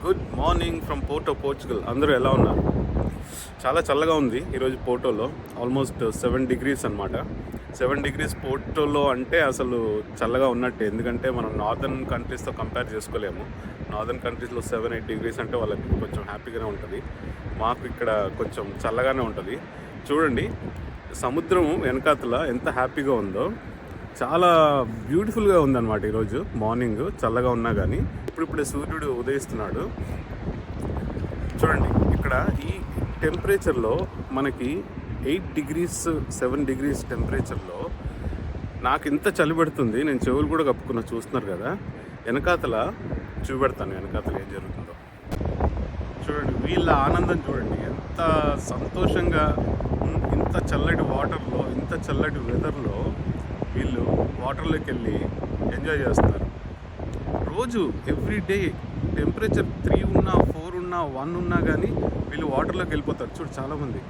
Good morning from Porto Portugal. అందరూ ఎలా ఉన్నారు? చాలా చల్లగా ఉంది ఈరోజు పోర్టోలో. ఆల్మోస్ట్ 7 degrees అనమాట. 7 degrees పోర్టోలో అంటే అసలు చల్లగా ఉన్నట్టే. ఎందుకంటే మనం నార్దర్న్ కంట్రీస్తో కంపేర్ చేసుకోలేము. నార్దర్న్ కంట్రీస్లో 7-8 degrees అంటే వాళ్ళకి కొంచెం హ్యాపీగానే ఉంటుంది. మాకు ఇక్కడ కొంచెం చల్లగానే ఉంటుంది. చూడండి సముద్రం వెనకాతల ఎంత హ్యాపీగా ఉందో. చాలా బ్యూటిఫుల్గా ఉందన్నమాట ఈరోజు మార్నింగ్. చల్లగా ఉన్నా కానీ ఇప్పుడిప్పుడే సూర్యుడు ఉదయిస్తున్నాడు. చూడండి ఇక్కడ ఈ టెంపరేచర్లో మనకి 8 degrees 7 degrees టెంపరేచర్లో నాకు ఇంత చలి పెడుతుంది. నేను చెవులు కూడా కప్పుకున్నా, చూస్తున్నారు కదా. వెనకాతల చూపెడతాను వెనకాతల ఏం జరుగుతుందో. చూడండి వీళ్ళ ఆనందం చూడండి, ఎంత సంతోషంగా. ఇంత చల్లటి వాటర్లో, ఇంత చల్లటి వెదర్లో వీళ్ళు వాటర్లోకి వెళ్ళి ఎంజాయ్ చేస్తున్నారు. రోజు ఎవ్రీడే టెంపరేచర్ 3 ఉన్నా 4 ఉన్నా 1 ఉన్నా కానీ వీళ్ళు వాటర్లోకి వెళ్ళిపోతారు. చూడు చాలామంది.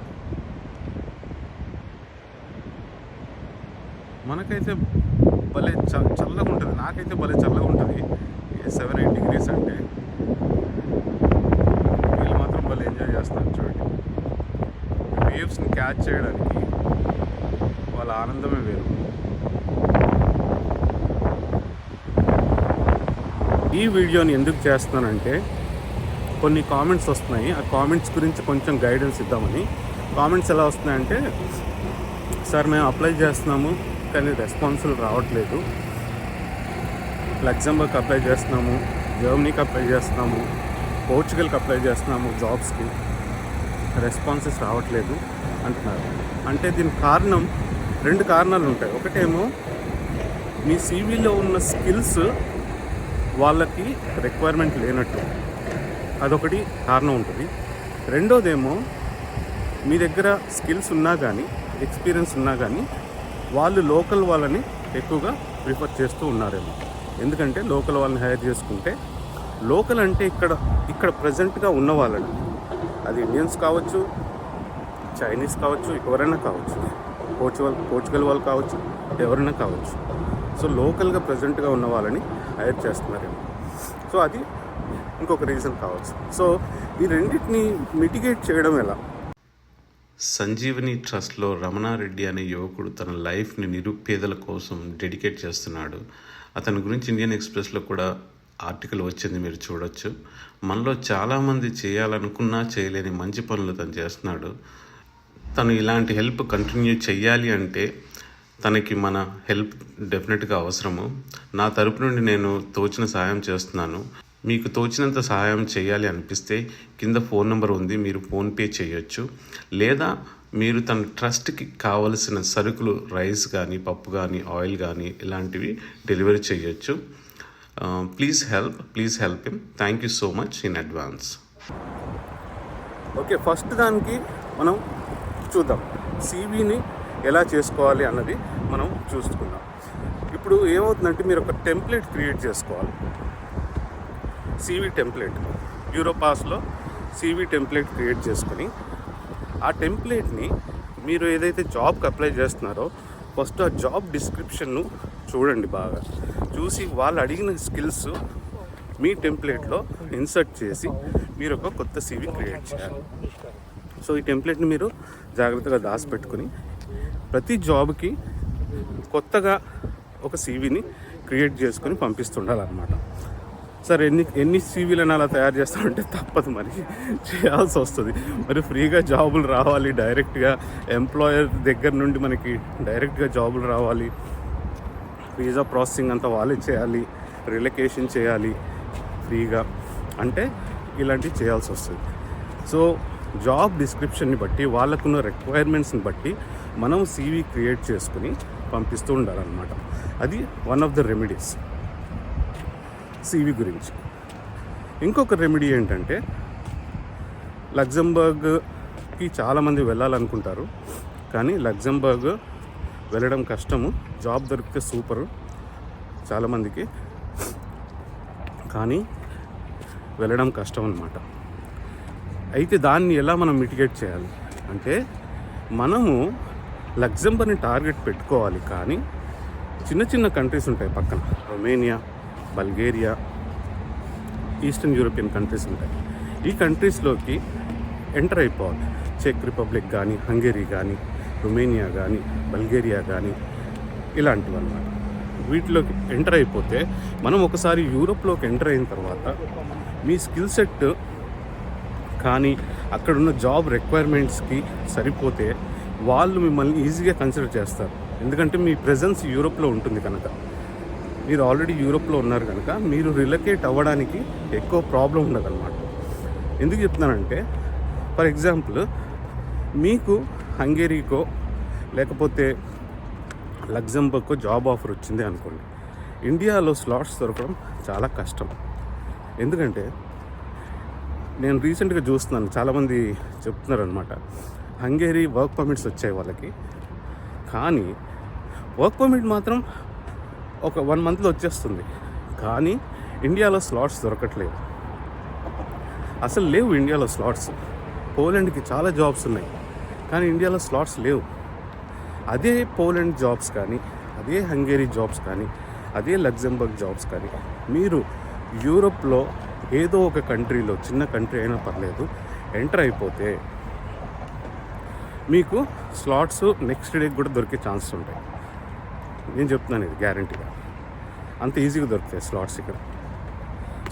మనకైతే భలే చల్లగా ఉంటుంది. నాకైతే భలే చల్లగా ఉంటుంది 7-8 degrees అంటే. వీళ్ళు మాత్రం భలే ఎంజాయ్ చేస్తారు. చూడండి వేవ్స్ని క్యాచ్ చేయడానికి వాళ్ళ ఆనందమే వేరు. ఈ వీడియోని ఎందుకు చేస్తున్నానంటే కొన్ని కామెంట్స్ వస్తున్నాయి. ఆ కామెంట్స్ గురించి కొంచెం గైడెన్స్ ఇద్దామని. కామెంట్స్ ఎలా వస్తున్నాయంటే, సార్ మేము అప్లై చేస్తున్నాము కానీ రెస్పాన్సులు రావట్లేదు. లగ్జంబర్గ్ అప్లై చేస్తున్నాము, జర్మనీకి అప్లై చేస్తున్నాము, పోర్చుగల్కి అప్లై చేస్తున్నాము, జాబ్స్కి రెస్పాన్సెస్ రావట్లేదు అంటున్నారు. అంటే దీనికి కారణం 2 కారణాలు ఉంటాయి. ఒకటేమో మీ సీవీలో ఉన్న స్కిల్స్ వాళ్ళకి రిక్వైర్మెంట్ లేనట్టు, అదొకటి కారణం ఉంటుంది. రెండోదేమో మీ దగ్గర స్కిల్స్ ఉన్నా కానీ, ఎక్స్పీరియన్స్ ఉన్నా కానీ వాళ్ళు లోకల్ వాళ్ళని ఎక్కువగా ప్రిఫర్ చేస్తూ ఉన్నారేమో. ఎందుకంటే లోకల్ వాళ్ళని హైర్ చేసుకుంటే, లోకల్ అంటే ఇక్కడ ప్రజెంట్గా ఉన్న వాళ్ళని, అది ఇండియన్స్ కావచ్చు, చైనీస్ కావచ్చు, ఎవరైనా కావచ్చు, పోర్చుగల్ వాళ్ళు కావచ్చు, ఎవరైనా కావచ్చు. సో లోకల్గా ప్రజెంట్గా ఉన్న వాళ్ళని హైర్ చేస్తున్నారేమో. సో అది ఇంకొక రీజన్ కావచ్చు. సో ఈ రెండింటిని మిటిగేట్ చేయడం ఎలా? సంజీవని ట్రస్ట్లో రమణారెడ్డి అనే యువకుడు తన లైఫ్ని నిరుపేదల కోసం డెడికేట్ చేస్తున్నాడు. అతని గురించి ఇండియన్ ఎక్స్ప్రెస్లో కూడా ఆర్టికల్ వచ్చింది, మీరు చూడొచ్చు. మనలో చాలామంది చేయాలనుకున్నా చేయలేని మంచి పనులు తను చేస్తున్నాడు. తను ఇలాంటి హెల్ప్ కంటిన్యూ చేయాలి అంటే తనకి మన హెల్ప్ డెఫినెట్గా అవసరము. నా తరపు నుండి నేను తోచిన సహాయం చేస్తున్నాను. మీకు తోచినంత సహాయం చేయాలి అనిపిస్తే కింద ఫోన్ నెంబర్ ఉంది, మీరు ఫోన్పే చేయొచ్చు. లేదా మీరు తన ట్రస్ట్కి కావలసిన సరుకులు, రైస్ కానీ, పప్పు కానీ, ఆయిల్ కానీ ఇలాంటివి డెలివరీ చేయొచ్చు. Please help him. Thank you so much in advance. Okay, first దానికి మనం చూద్దాం సీవీని ఎలా చేసుకోవాలి అన్నది మనం చూసుకుందాం. ఇప్పుడు ఏమవుతుందంటే, మీరు ఒక టెంప్లెట్ క్రియేట్ చేసుకోవాలి. సీవీ టెంప్లెట్, యూరోపాస్లో సీవీ టెంప్లెట్ క్రియేట్ చేసుకొని ఆ టెంప్లెట్ని మీరు ఏదైతే జాబ్కి అప్లై చేస్తున్నారో ఫస్ట్ ఆ జాబ్ డిస్క్రిప్షన్ను చూడండి. బాగా చూసి వాళ్ళు అడిగిన స్కిల్స్ మీ టెంప్లెట్లో ఇన్సర్ట్ చేసి మీరు ఒక కొత్త సీవీ క్రియేట్ చేయాలి. సో ఈ టెంప్లెట్ని మీరు జాగ్రత్తగా దాచిపెట్టుకుని ప్రతి జాబ్కి కొత్తగా ఒక సీవీని క్రియేట్ చేసుకొని పంపిస్తుండాలన్నమాట. సార్ ఎన్ని సీవీలను అలా తయారు చేస్తామంటే తప్పదు, మరి చేయాల్సి వస్తుంది. మరి ఫ్రీగా జాబులు రావాలి, డైరెక్ట్గా ఎంప్లాయర్ దగ్గర నుండి మనకి డైరెక్ట్గా జాబులు రావాలి, వీసా ప్రాసెసింగ్ అంతా వాళ్ళే చేయాలి, రిలొకేషన్ చేయాలి ఫ్రీగా అంటే ఇలాంటివి చేయాల్సి వస్తుంది. సో జాబ్ డిస్క్రిప్షన్ని బట్టి, వాళ్ళకున్న రిక్వైర్మెంట్స్ని బట్టి మనం సీవీ క్రియేట్ చేసుకుని పంపిస్తూ ఉండాలన్నమాట. అది one of the remedies CV గురించి. ఇంకొక రెమెడీ ఏంటంటే, లగ్జంబర్గ్కి చాలామంది వెళ్ళాలనుకుంటారు కానీ లగ్జంబర్గ్ వెళ్ళడం కష్టము. జాబ్ దొరికితే సూపరు చాలామందికి, కానీ వెళ్ళడం కష్టం అన్నమాట. అయితే దాన్ని ఎలా మనం మిటిగేట్ చేయాలి అంటే, మనము లగ్జంబర్గ్ని టార్గెట్ పెట్టుకోవాలి. కానీ చిన్న చిన్న కంట్రీస్ ఉంటాయి పక్కన, Romania, Bulgaria, eastern European countries ఉంటాయి. ఈ కంట్రీస్లోకి ఎంటర్ అయిపోవాలి. చెక్ రిపబ్లిక్ కానీ, హంగేరీ కానీ, రొమేనియా కానీ, బల్గేరియా కానీ, ఇలాంటివి అన్నమాట. వీటిలోకి ఎంటర్ అయిపోతే మనం ఒకసారి యూరోప్లోకి ఎంటర్ అయిన తర్వాత మీ స్కిల్ సెట్ కానీ అక్కడున్న జాబ్ రిక్వైర్మెంట్స్కి సరిపోతే వాళ్ళు మిమ్మల్ని ఈజీగా కన్సిడర్ చేస్తారు. ఎందుకంటే మీ ప్రెజెన్స్ యూరోప్లో ఉంటుంది కనుక, మీరు ఆల్రెడీ యూరోప్లో ఉన్నారు కనుక మీరు రిలొకేట్ అవ్వడానికి ఎక్కువ ప్రాబ్లం ఉండదన్నమాట. ఎందుకు చెప్తున్నానంటే, ఫర్ ఎగ్జాంపుల్ మీకు హంగేరీకో లేకపోతే లగ్జంబర్గ్కో జాబ్ ఆఫర్ వచ్చింది అనుకోండి, ఇండియాలో స్లాట్స్ దొరకడం చాలా కష్టం. ఎందుకంటే నేను రీసెంట్గా చూస్తున్నాను, చాలామంది చెప్తున్నారు అనమాట, హంగేరీ వర్క్ పర్మిట్స్ వచ్చాయి వాళ్ళకి, కానీ వర్క్ పర్మిట్ మాత్రం ఒక 1 monthలో వచ్చేస్తుంది, కానీ ఇండియాలో స్లాట్స్ దొరకట్లేదు. అసలు లేవు ఇండియాలో స్లాట్స్. పోలాండ్కి చాలా జాబ్స్ ఉన్నాయి, కానీ ఇండియాలో స్లాట్స్ లేవు. అదే పోలాండ్ జాబ్స్ కానీ, అదే హంగేరీ జాబ్స్ కానీ, అదే లగ్జంబర్గ్ జాబ్స్ కానీ మీరు యూరోప్లో ఏదో ఒక కంట్రీలో, చిన్న కంట్రీ అయినా పర్లేదు, ఎంటర్ అయిపోతే మీకు స్లాట్స్ నెక్స్ట్ డేకి కూడా దొరికే ఛాన్సెస్ ఉంటాయి. నేను చెప్తున్నాను, ఇది గ్యారంటీగా అంత ఈజీగా దొరుకుతాయి స్లాట్స్ ఇక్కడ.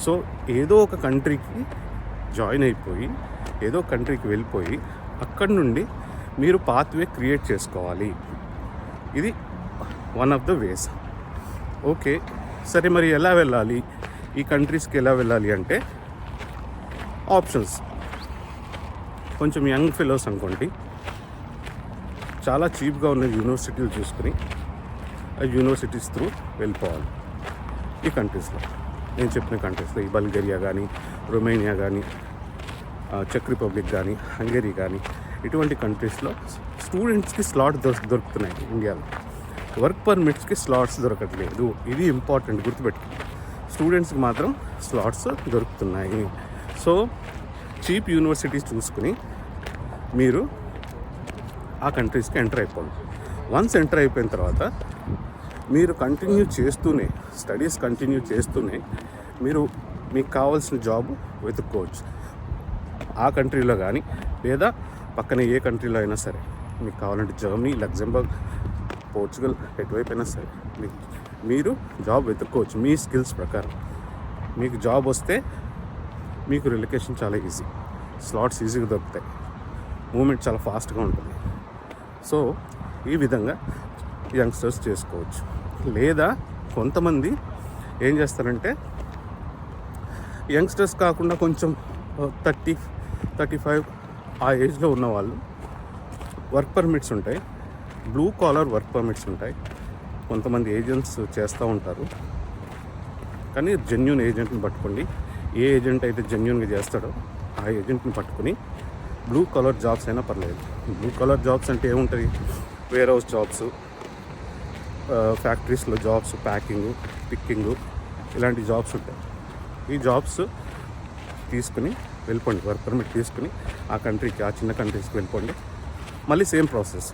సో ఏదో ఒక కంట్రీకి జాయిన్ అయిపోయి, ఏదో కంట్రీకి వెళ్ళిపోయి అక్కడి నుండి మీరు పాత్వే క్రియేట్ చేసుకోవాలి. ఇది one of the ways. Okay, సరే మరి ఎలా వెళ్ళాలి, ఈ కంట్రీస్కి ఎలా వెళ్ళాలి అంటే ఆప్షన్స్. కొంచెం యంగ్ ఫెలోస్ అనుకోండి, చాలా చీప్గా ఉన్న యూనివర్సిటీలు చూసుకుని ఆ యూనివర్సిటీస్ త్రూ వెళ్ళిపోవాలి. ఈ కంట్రీస్లో, నేను చెప్పిన కంట్రీస్లో, ఈ బల్గేరియా కానీ, రొమేనియా కానీ, చెక్ రిపబ్లిక్ కానీ, హంగేరీ కానీ, ఇటువంటి కంట్రీస్లో స్టూడెంట్స్కి స్లాట్ దొరుకుతున్నాయి. ఇండియాలో వర్క్ పర్మిట్స్కి స్లాట్స్ దొరకట్లేదు. ఇది ఇంపార్టెంట్, గుర్తుపెట్టుకోండి. స్టూడెంట్స్కి మాత్రం స్లాట్స్ దొరుకుతున్నాయి. సో చీప్ యూనివర్సిటీస్ చూసుకుని మీరు ఆ కంట్రీస్కి ఎంటర్ అయిపోండి. వన్స్ ఎంటర్ అయిపోయిన తర్వాత మీరు కంటిన్యూ చేస్తూనే, స్టడీస్ కంటిన్యూ చేస్తూనే మీరు మీకు కావాల్సిన జాబ్ వెతుక్కోవచ్చు. ఆ కంట్రీలో కానీ, లేదా పక్కన ఏ కంట్రీలో అయినా సరే. మీకు కావాలంటే జర్మనీ, లగ్జంబర్గ్, పోర్చుగల్, ఎటువైపు అయినా సరే మీరు జాబ్ వెతుక్కోవచ్చు. మీ స్కిల్స్ ప్రకారం మీకు జాబ్ వస్తే మీకు రిలొకేషన్ చాలా ఈజీ, స్లాట్స్ ఈజీగా దొరుకుతాయి, మూమెంట్ చాలా ఫాస్ట్గా ఉంటుంది. సో ఈ విధంగా యంగ్స్టర్స్ చేసుకోవచ్చు. లేదా కొంతమంది ఏం చేస్తారంటే, యంగ్స్టర్స్ కాకుండా కొంచెం 30-35 ఆ ఏజ్లో ఉన్నవాళ్ళు వర్క్ పర్మిట్స్ ఉంటాయి, బ్లూ కాలర్ వర్క్ పర్మిట్స్ ఉంటాయి. కొంతమంది ఏజెంట్స్ చేస్తూ ఉంటారు, కానీ జెన్యూన్ ఏజెంట్ని పట్టుకోండి. ఏ ఏజెంట్ అయితే జెన్యూన్గా చేస్తాడో ఆ ఏజెంట్ని పట్టుకుని బ్లూ కలర్ జాబ్స్ అయినా పర్లేదు. బ్లూ కలర్ జాబ్స్ అంటే ఏముంటుంది, వేర్ హౌస్ జాబ్స్, ఫ్యాక్టరీస్లో జాబ్స్, ప్యాకింగు, పిక్కింగు, ఇలాంటి జాబ్స్ ఉంటాయి. ఈ జాబ్స్ తీసుకుని వెళ్ళిపోండి, వర్క్ పర్మిట్ తీసుకుని ఆ కంట్రీకి, ఆ చిన్న కంట్రీస్కి వెళ్ళిపోండి. మళ్ళీ సేమ్ ప్రాసెస్,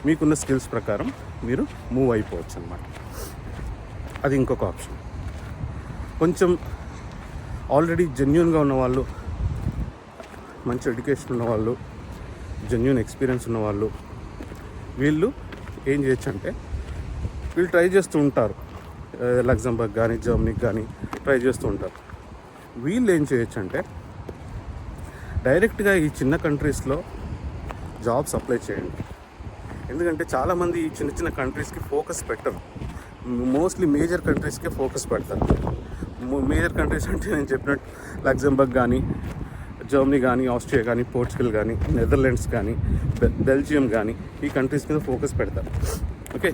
మీకున్న స్కిల్స్ ప్రకారం మీరు మూవ్ అయిపోవచ్చు అన్నమాట. అది ఇంకొక ఆప్షన్. కొంచెం ఆల్రెడీ జెన్యూన్గా ఉన్నవాళ్ళు, మంచి ఎడ్యుకేషన్ ఉన్నవాళ్ళు, జెన్యూన్ ఎక్స్పీరియన్స్ ఉన్నవాళ్ళు, వీళ్ళు ఏం చేయొచ్చు అంటే, వీళ్ళు ట్రై చేస్తూ ఉంటారు, లగ్జంబర్గ్ కానీ, జర్మనీకి కానీ ట్రై చేస్తూ ఉంటారు. వీళ్ళు ఏం చేయొచ్చు అంటే, డైరెక్ట్గా ఈ చిన్న కంట్రీస్లో జాబ్స్ అప్లై చేయండి. ఎందుకంటే చాలామంది ఈ చిన్న చిన్న కంట్రీస్కి ఫోకస్ పెట్టరు, మోస్ట్లీ మేజర్ కంట్రీస్కే ఫోకస్ పెడతారు. మేజర్ కంట్రీస్ అంటే నేను చెప్పినట్టు లగ్జంబర్గ్ కానీ, జర్మనీ కానీ, ఆస్ట్రియా కానీ, పోర్చుగల్ కానీ, నెదర్లాండ్స్ కానీ, బెల్జియం కానీ, ఈ కంట్రీస్ మీద ఫోకస్ పెడతారు. ఓకే,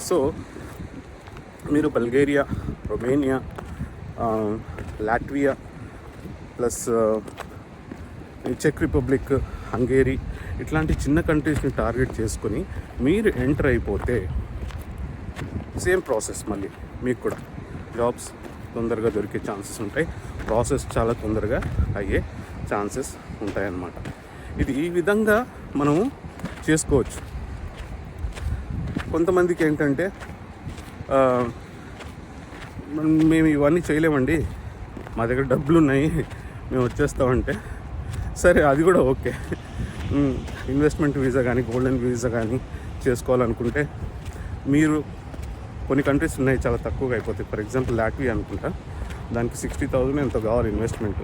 సో మీరు బల్గేరియా, రొమేనియా, లాట్వియా, ప్లస్ చెక్ రిపబ్లిక్, హంగేరీ, ఇట్లాంటి చిన్న కంట్రీస్ని టార్గెట్ చేసుకొని మీరు ఎంటర్ అయిపోతే సేమ్ ప్రాసెస్, మళ్ళీ మీకు కూడా జాబ్స్ తొందరగా దొరికే ఛాన్సెస్ ఉంటాయి. ప్రాసెస్ చాలా తొందరగా అయ్యే ఛాన్సెస్ ఉంటాయన్నమాట. ఇది ఈ విధంగా మనము చేసుకోవచ్చు. కొంతమందికి ఏంటంటే, మేము ఇవన్నీ చేయలేమండి, మా దగ్గర డబ్బులు ఉన్నాయి మేము వచ్చేస్తామంటే సరే, అది కూడా ఓకే. ఇన్వెస్ట్మెంట్ వీసా కానీ గోల్డెన్ వీసా కానీ చేసుకోవాలనుకుంటే మీరు కొన్ని కంట్రీస్ ఉన్నాయి చాలా తక్కువగా అయిపోతాయి. ఫర్ ఎగ్జాంపుల్ లాట్వియా అనుకుంటా, దానికి 60,000 ఎంతో కావాలి ఇన్వెస్ట్మెంట్.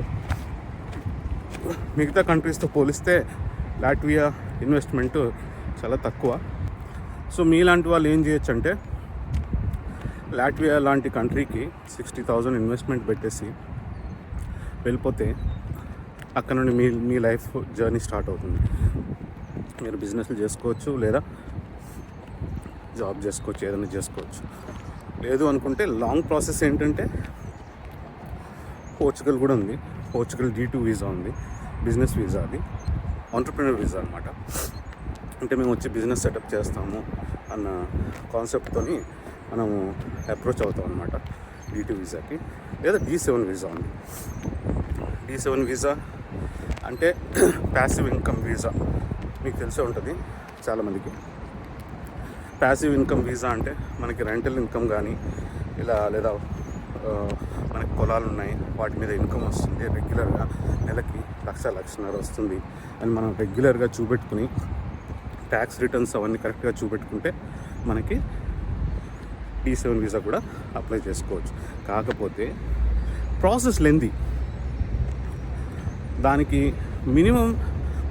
మిగతా కంట్రీస్తో పోలిస్తే లాట్వియా ఇన్వెస్ట్మెంట్ చాలా తక్కువ. సో మీలాంటి వాళ్ళు ఏం చేయొచ్చు అంటే లాట్వియా లాంటి కంట్రీకి 60,000 ఇన్వెస్ట్మెంట్ పెట్టేసి వెళ్ళిపోతే అక్కడ నుండి మీ లైఫ్ జర్నీ స్టార్ట్ అవుతుంది. మీరు బిజినెస్లు చేసుకోవచ్చు, లేదా జాబ్ చేసుకోవచ్చు, ఏదైనా చేసుకోవచ్చు. లేదు అనుకుంటే లాంగ్ ప్రాసెస్ ఏంటంటే పోర్చుగల్ కూడా ఉంది. పోర్చుగల్ D2 వీసా ఉంది, బిజినెస్ వీసా. అది ఆంటర్‌ప్రెన్యూర్ వీసా అనమాట. అంటే మేము వచ్చి బిజినెస్ సెటప్ చేస్తాము అన్న కాన్సెప్ట్తో మనము అప్రోచ్ అవుతాం అనమాట D2 వీసాకి. లేదా D7 వీసా ఉంది. D7 వీసా అంటే ప్యాసివ్ ఇన్కమ్ వీసా, మీకు తెలిసే ఉంటుంది చాలామందికి. ప్యాసివ్ ఇన్కమ్ వీసా అంటే మనకి రెంటల్ ఇన్కమ్ కానీ లేదా మనకి పొలాలు ఉన్నాయి, వాటి మీద ఇన్కమ్ వస్తుంది రెగ్యులర్గా, నెలకి 1,00,000-1,50,000 వస్తుంది అని మనం రెగ్యులర్గా చూపెట్టుకుని ట్యాక్స్ రిటర్న్స్ అవన్నీ కరెక్ట్గా చూపెట్టుకుంటే మనకి D7 వీసా కూడా అప్లై చేసుకోవచ్చు. కాకపోతే ప్రాసెస్ లెంది. దానికి మినిమం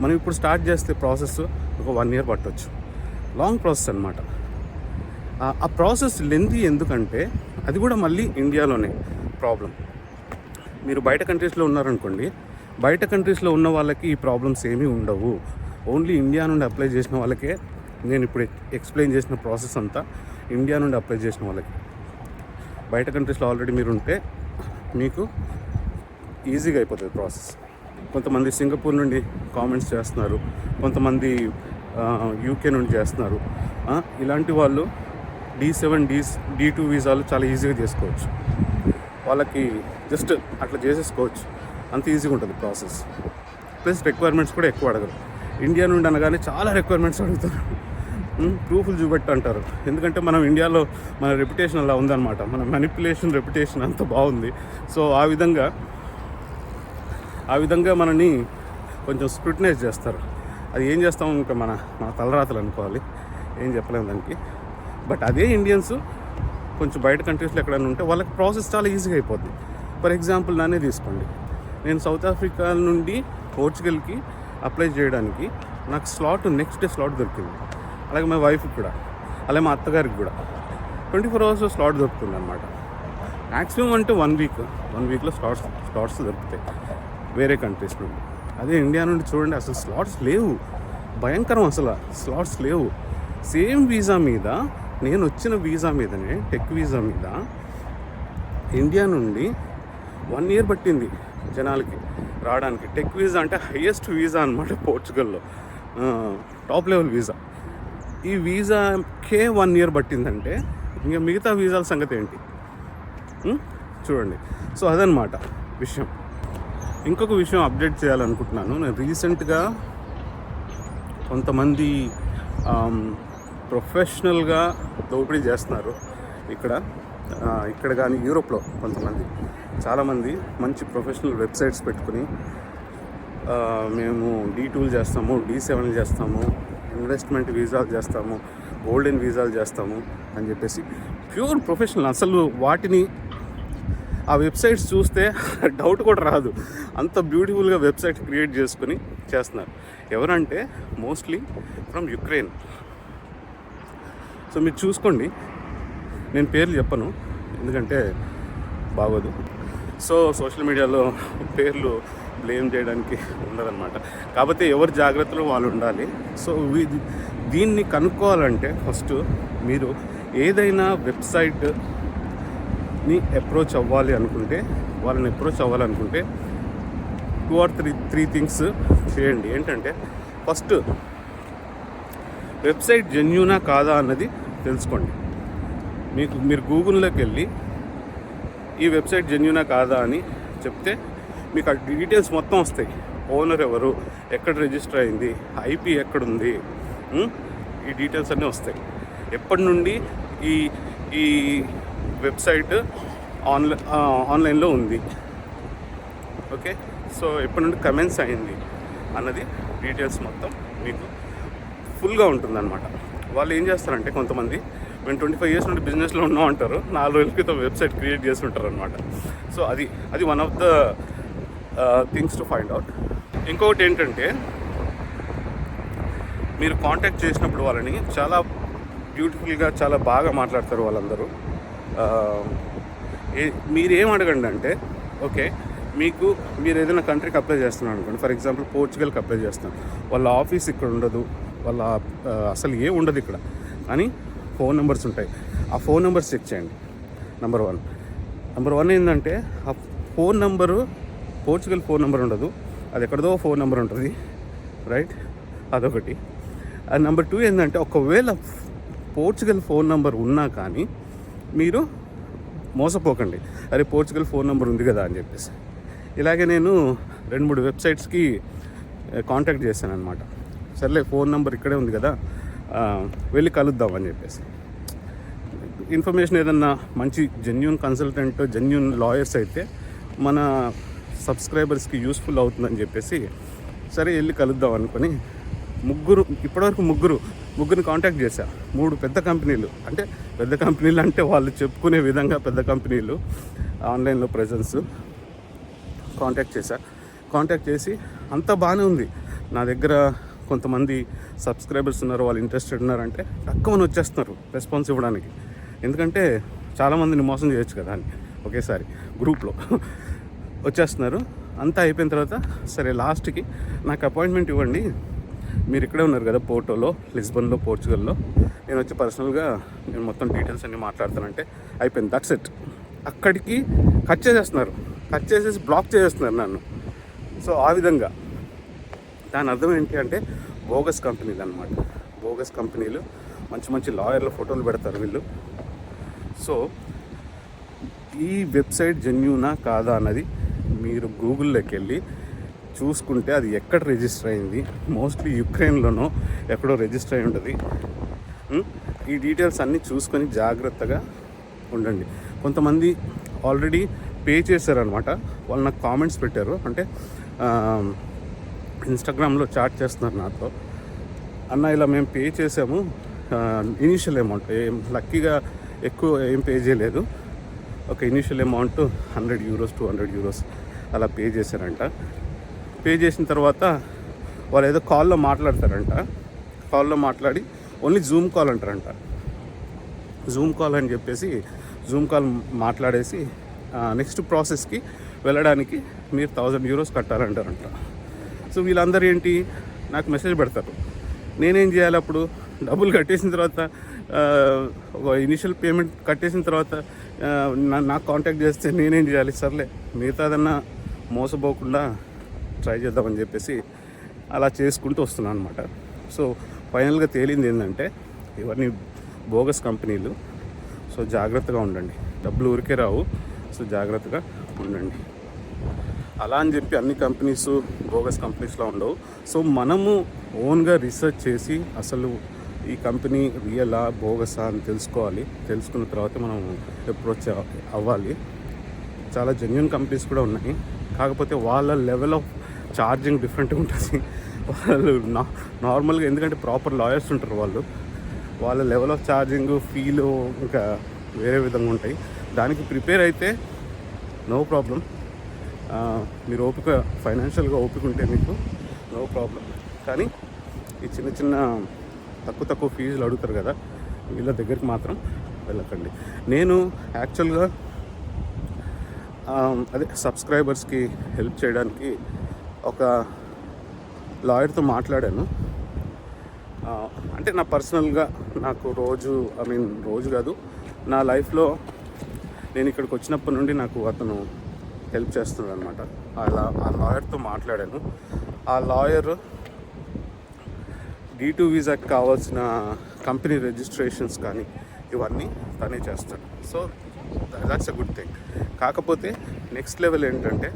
మనం ఇప్పుడు స్టార్ట్ చేస్తే ప్రాసెస్ ఒక 1 year పట్టవచ్చు. లాంగ్ ప్రాసెస్ అనమాట. ఆ ప్రాసెస్ లెంది ఎందుకంటే అది కూడా మళ్ళీ ఇండియాలోనే ప్రాబ్లం. మీరు బయట కంట్రీస్లో ఉన్నారనుకోండి, బయట కంట్రీస్లో ఉన్న వాళ్ళకి ఈ ప్రాబ్లమ్స్ ఏమీ ఉండవు. ఓన్లీ ఇండియా నుండి అప్లై చేసిన వాళ్ళకే నేను ఇప్పుడు ఎక్స్ప్లెయిన్ చేసిన ప్రాసెస్ అంతా ఇండియా నుండి అప్లై చేసిన వాళ్ళకి. బయట కంట్రీస్లో ఆల్రెడీ మీరు ఉంటే మీకు ఈజీగా అయిపోతుంది ప్రాసెస్. కొంతమంది సింగపూర్ నుండి కామెంట్స్ చేస్తున్నారు, కొంతమంది UK నుండి చేస్తున్నారు. ఇలాంటి వాళ్ళు D7 D2 వీసాలు చాలా ఈజీగా చేసుకోవచ్చు. వాళ్ళకి జస్ట్ అట్లా చేసేసుకోవచ్చు, అంత ఈజీగా ఉంటుంది ప్రాసెస్. ప్లస్ రిక్వైర్మెంట్స్ కూడా ఎక్కువ అడగరు. ఇండియా నుండి అనగానే చాలా రిక్వైర్మెంట్స్ అడుగుతారు. ప్రూఫ్లు చూపెట్టు అంటారు. ఎందుకంటే మనం ఇండియాలో మన రెప్యుటేషన్ అలా ఉందన్నమాట. మన మ్యానిపులేషన్ రెప్యుటేషన్ అంత బాగుంది. సో ఆ విధంగా మనని కొంచెం స్క్రూటినైజ్ చేస్తారు. అది ఏం చేస్తాం, ఇంకా మన తలరాతలు అనుకోవాలి, ఏం చెప్పలేము దానికి. బట్ అదే ఇండియన్స్ కొంచెం బయట కంట్రీస్లో ఎక్కడైనా ఉంటే వాళ్ళకి ప్రాసెస్ చాలా ఈజీగా అయిపోతుంది. ఫర్ ఎగ్జాంపుల్ నన్నే తీసుకోండి. నేను సౌత్ ఆఫ్రికా నుండి పోర్చుగల్కి అప్లై చేయడానికి నాకు నెక్స్ట్ డే స్లాట్ దొరికింది. అలాగే మా వైఫ్కి కూడా, అలాగే మా అత్తగారికి కూడా 24 hours స్లాట్ దొరుకుతుంది అనమాట. మ్యాక్సిమం అంటే 1 వీక్లో స్లాట్స్ దొరుకుతాయి వేరే కంట్రీస్ నుండి. అదే ఇండియా నుండి చూడండి, అసలు స్లాట్స్ లేవు, భయంకరం, అసలు స్లాట్స్ లేవు. సేమ్ వీసా మీద, నేను వచ్చిన వీసా మీదనే, టెక్ వీసా మీద ఇండియా నుండి 1 year పట్టింది జనాలకి రావడానికి. టెక్ వీసా అంటే హైయెస్ట్ వీసా అనమాట పోర్చుగల్లో, టాప్ లెవెల్ వీసా. ఈ వీసాకే 1 year పట్టిందంటే ఇంకా మిగతా వీసాల సంగతి ఏంటి చూడండి. సో అదనమాట విషయం. ఇంకొక విషయం అప్డేట్ చేయాలనుకుంటున్నాను. నేను రీసెంట్గా కొంతమంది ప్రొఫెషనల్గా దోపిడీ చేస్తున్నారు ఇక్కడ కానీ యూరోప్లో. చాలామంది మంచి ప్రొఫెషనల్ వెబ్సైట్స్ పెట్టుకుని మేము D2 చేస్తాము, D7 చేస్తాము, ఇన్వెస్ట్మెంట్ వీసాలు చేస్తాము, గోల్డెన్ వీసాలు చేస్తాము అని చెప్పేసి ప్యూర్ ప్రొఫెషనల్. అసలు వాటిని ఆ వెబ్సైట్స్ చూస్తే డౌట్ కూడా రాదు, అంత బ్యూటిఫుల్గా వెబ్సైట్ క్రియేట్ చేసుకుని చేస్తున్నారు. ఎవరంటే మోస్ట్లీ ఫ్రమ్ యుక్రెయిన్. సో మీరు చూసుకోండి, నేను పేర్లు చెప్పను ఎందుకంటే బాగోదు. సో సోషల్ మీడియాలో పేర్లు బ్లేమ్ చేయడానికి ఉండదన్నమాట. కాకపోతే ఎవరి జాగ్రత్తలో వాళ్ళు ఉండాలి. సో దీన్ని కనుక్కోవాలంటే ఫస్ట్ మీరు ఏదైనా వెబ్సైట్ని అప్రోచ్ అవ్వాలనుకుంటే 2 or 3 థింగ్స్ చేయండి. ఏంటంటే ఫస్ట్ వెబ్సైట్ జెన్యూనా కాదా అన్నది తెలుసుకోండి. మీరు గూగుల్లోకి వెళ్ళి ఈ వెబ్సైట్ జెన్యూనా కాదా అని చెప్తే మీకు ఆ డీటెయిల్స్ మొత్తం వస్తాయి. ఓనర్ ఎవరు, ఎక్కడ రిజిస్టర్ అయింది, IP ఎక్కడుంది, ఈ డీటెయిల్స్ అన్నీ వస్తాయి. ఎప్పటి నుండి ఈ వెబ్సైట్ ఆన్లైన్లో ఉంది, ఓకే. సో ఎప్పటి నుండి కమెన్స్ అయింది అన్నది డీటెయిల్స్ మొత్తం మీకు ఫుల్గా ఉంటుందన్నమాట. వాళ్ళు ఏం చేస్తారంటే కొంతమంది మేము 25 years నుండి బిజినెస్లో ఉన్నాం అంటారు, 4 రోజుల క్రితం వెబ్సైట్ క్రియేట్ చేసి ఉంటారు అనమాట. సో అది one of the things to find out. ఇంకొకటి ఏంటంటే మీరు కాంటాక్ట్ చేసినప్పుడు వాళ్ళని చాలా బ్యూటిఫుల్గా చాలా బాగా మాట్లాడతారు వాళ్ళందరూ. మీరేం అడగండి అంటే, ఓకే మీరు ఏదైనా కంట్రీకి అప్లై చేస్తున్నారు అనుకోండి, ఫర్ ఎగ్జాంపుల్ పోర్చుగల్కి అప్లై చేస్తున్నారు, వాళ్ళ ఆఫీస్ ఇక్కడ ఉండదు, వాళ్ళ అసలు ఏం ఉండదు ఇక్కడ, కానీ ఫోన్ నెంబర్స్ ఉంటాయి. ఆ ఫోన్ నెంబర్స్ చెక్ చేయండి. నెంబర్ వన్ ఏంటంటే ఆ phone number Portugal phone number ఉండదు, అది ఎక్కడదో ఫోన్ నెంబర్ ఉంటుంది, రైట్? అదొకటి. అండ్ నెంబర్ 2 ఏంటంటే ఒకవేళ పోర్చుగల్ ఫోన్ నెంబర్ ఉన్నా కానీ మీరు మోసపోకండి, అరే పోర్చుగల్ ఫోన్ నెంబర్ ఉంది కదా అని చెప్పేసి. ఇలాగే నేను 2-3 వెబ్సైట్స్కి కాంటాక్ట్ చేశాను అనమాట. సర్లే ఫోన్ నెంబర్ ఇక్కడే ఉంది కదా, వెళ్ళి కలుద్దామని చెప్పేసి. ఇన్ఫర్మేషన్ ఏదన్నా మంచి జెన్యూన్ కన్సల్టెంట్, జెన్యూన్ లాయర్స్ అయితే మన సబ్స్క్రైబర్స్కి యూస్ఫుల్ అవుతుందని చెప్పేసి సరే వెళ్ళి కలుద్దాం అనుకొని ఇప్పటివరకు ముగ్గురిని కాంటాక్ట్ చేశా. 3 పెద్ద కంపెనీలు, అంటే పెద్ద కంపెనీలు అంటే వాళ్ళు చెప్పుకునే విధంగా పెద్ద కంపెనీలు, ఆన్లైన్లో ప్రెజెన్స్ కాంటాక్ట్ చేసి అంతా బాగానే ఉంది. నా దగ్గర కొంతమంది సబ్స్క్రైబర్స్ ఉన్నారు, వాళ్ళు ఇంట్రెస్టెడ్ ఉన్నారంటే తక్కువని వచ్చేస్తున్నారు రెస్పాన్స్ ఇవ్వడానికి. ఎందుకంటే చాలామందిని మోసం చేయొచ్చు కదా అని ఒకేసారి గ్రూప్లో వచ్చేస్తున్నారు. అంతా అయిపోయిన తర్వాత సరే లాస్ట్కి నాకు అపాయింట్మెంట్ ఇవ్వండి, మీరు ఇక్కడే ఉన్నారు కదా పోర్టోలో, లిస్బన్లో, పోర్చుగల్లో, నేను వచ్చి పర్సనల్గా నేను మొత్తం డీటెయిల్స్ అన్నీ మాట్లాడతానంటే అయిపోయింది, దట్స్ ఇట్. అక్కడికి కట్ చేసేసి బ్లాక్ చేసేస్తున్నారు నన్ను. సో ఆ విధంగా దాని అర్థం ఏంటి అంటే బోగస్ కంపెనీలు అనమాట. బోగస్ కంపెనీలు, మంచి లాయర్ల ఫోటోలు పెడతారు వీళ్ళు. సో ఈ వెబ్సైట్ జెన్యూనా కాదా అన్నది మీరు గూగుల్లోకి వెళ్ళి చూసుకుంటే అది ఎక్కడ రిజిస్టర్ అయింది, మోస్ట్లీ యుక్రెయిన్లోనో ఎక్కడో రిజిస్టర్ అయి ఉంటుంది. ఈ డీటెయిల్స్ అన్నీ చూసుకొని జాగ్రత్తగా ఉండండి. కొంతమంది ఆల్రెడీ పే చేశారనమాట, వాళ్ళు నాకు కామెంట్స్ పెట్టారు, అంటే ఇన్స్టాగ్రామ్లో చాట్ చేస్తున్నారు నాతో, అన్న ఇలా మేము పే చేసాము, ఇనీషియల్ అమౌంట్ లక్కీగా ఎక్కువ ఏం పే చేయలేదు, ఒక ఇనీషియల్ అమౌంట్ €100, €200 అలా పే చేశారంట. పే చేసిన తర్వాత వాళ్ళు ఏదో కాల్లో మాట్లాడతారంట, కాల్లో మాట్లాడి ఓన్లీ జూమ్ కాల్ అంటారంట. జూమ్ కాల్ అని చెప్పేసి జూమ్ కాల్ మాట్లాడేసి నెక్స్ట్ ప్రాసెస్కి వెళ్ళడానికి మీరు €1000 కట్టాలంటారంట. సో వీళ్ళందరూ ఏంటి నాకు మెసేజ్ పెడతారు, నేనేం చేయాలి అప్పుడు? డబ్బులు కట్టేసిన తర్వాత ఒక ఇనిషియల్ పేమెంట్ కట్టేసిన తర్వాత నాకు కాంటాక్ట్ చేస్తే నేనేం చేయాలి? సర్లే మిగతాదన్నా మోసపోకుండా ట్రై చేద్దామని చెప్పేసి అలా చేసుకుంటూ వస్తున్నాను అనమాట. సో ఫైనల్గా తేలింది ఏంటంటే ఇవన్నీ బోగస్ కంపెనీలు. సో జాగ్రత్తగా ఉండండి, డబ్బులు ఊరికే రావు. సో జాగ్రత్తగా ఉండండి. అలా అని చెప్పి అన్ని కంపెనీస్ బోగస్ కంపెనీస్లో ఉండవు. సో మనము ఓన్గా రీసెర్చ్ చేసి అసలు ఈ కంపెనీ రియలా బోగసా అని తెలుసుకున్న తర్వాత మనం అప్రోచ్ అవ్వాలి. చాలా జెన్యూన్ కంపెనీస్ కూడా ఉన్నాయి, కాకపోతే వాళ్ళ లెవెల్ ఆఫ్ ఛార్జింగ్ డిఫరెంట్గా ఉంటుంది. వాళ్ళు నార్మల్గా, ఎందుకంటే ప్రాపర్ లాయర్స్ ఉంటారు వాళ్ళ లెవెల్ ఆఫ్ ఛార్జింగ్ ఫీలు ఇంకా వేరే విధంగా ఉంటాయి. దానికి ప్రిపేర్ అయితే నో ప్రాబ్లం. మీరు ఓపిక, ఫైనాన్షియల్గా ఓపిక ఉంటే మీకు నో ప్రాబ్లం. కానీ ఈ చిన్న తక్కువ ఫీజులు అడుగుతారు కదా, వీళ్ళ దగ్గరికి మాత్రం వెళ్ళకండి. నేను యాక్చువల్గా సబ్స్క్రైబర్స్కి హెల్ప్ చేయడానికి ఒక లాయర్తో మాట్లాడాను. అంటే నా పర్సనల్గా నాకు రోజు కాదు, నా లైఫ్లో నేను ఇక్కడికి వచ్చినప్పటి నుండి నాకు అతను హెల్ప్ చేస్తున్నాడు అనమాట. ఆ లాయర్తో మాట్లాడాను. ఆ లాయర్ D2 వీసాకి కావాల్సిన కంపెనీ రిజిస్ట్రేషన్స్ కానీ ఇవన్నీ తనే చేస్తాడు. So that's a good thing. కాకపోతే నెక్స్ట్ లెవెల్ ఏంటంటే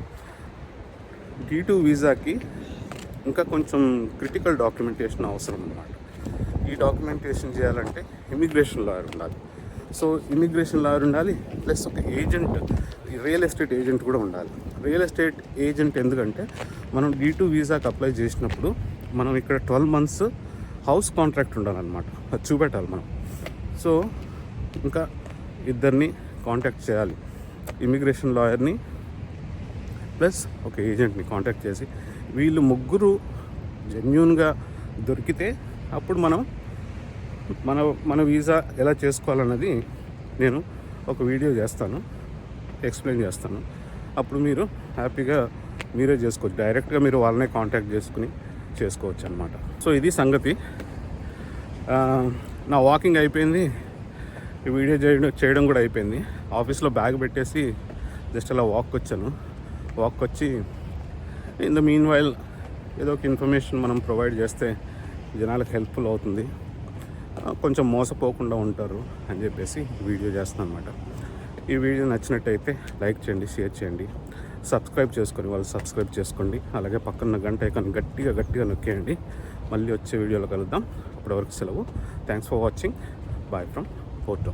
D2 వీసాకి ఇంకా కొంచెం క్రిటికల్ డాక్యుమెంటేషన్ అవసరం అన్నమాట. ఈ డాక్యుమెంటేషన్ చేయాలంటే ఇమిగ్రేషన్ లాయర్ ఉండాలి. సో ఇమిగ్రేషన్ లాయర్ ఉండాలి, ప్లస్ ఒక రియల్ ఎస్టేట్ ఏజెంట్ కూడా ఉండాలి. రియల్ ఎస్టేట్ ఏజెంట్ ఎందుకంటే మనం D2 వీసాకి అప్లై చేసినప్పుడు మనం ఇక్కడ 12 months హౌస్ కాంట్రాక్ట్ ఉండాలన్నమాట, అది చూపెట్టాలి మనం. సో ఇంకా ఇద్దరిని కాంటాక్ట్ చేయాలి, ఇమిగ్రేషన్ లాయర్ని ప్లస్ ఒక ఏజెంట్ని కాంటాక్ట్ చేసి వీళ్ళు ముగ్గురు జెన్యూన్గా దొరికితే అప్పుడు మన వీసా ఎలా చేసుకోవాలన్నది నేను ఒక వీడియో చేస్తాను, ఎక్స్ప్లెయిన్ చేస్తాను. అప్పుడు మీరు హ్యాపీగా మీరే చేసుకోవచ్చు, డైరెక్ట్గా మీరు వాళ్ళనే కాంటాక్ట్ చేసుకుని చేసుకోవచ్చు అనమాట. సో ఇది సంగతి. నా వాకింగ్ అయిపోయింది, ఈ వీడియో చేయడం కూడా అయిపోయింది. ఆఫీస్లో బ్యాగ్ పెట్టేసి జస్ట్ అలా వాక్ వచ్చి ఇన్ ద మీన్ వైల్ ఏదో ఒక ఇన్ఫర్మేషన్ మనం ప్రొవైడ్ చేస్తే జనాలకు హెల్ప్ఫుల్ అవుతుంది, కొంచెం మోసపోకుండా ఉంటారు అని చెప్పేసి వీడియో చేస్తున్నాను అనమాట. ఈ వీడియో నచ్చినట్టయితే లైక్ చేయండి, షేర్ చేయండి, సబ్స్క్రైబ్ సబ్స్క్రైబ్ చేసుకోండి. అలాగే పక్కన గంట ఐకాన్ గట్టిగా నొక్కేయండి. మళ్ళీ వచ్చే వీడియోలో కలుద్దాం. అప్పటివరకు సెలవు. Thanks for watching. Bye from Porto.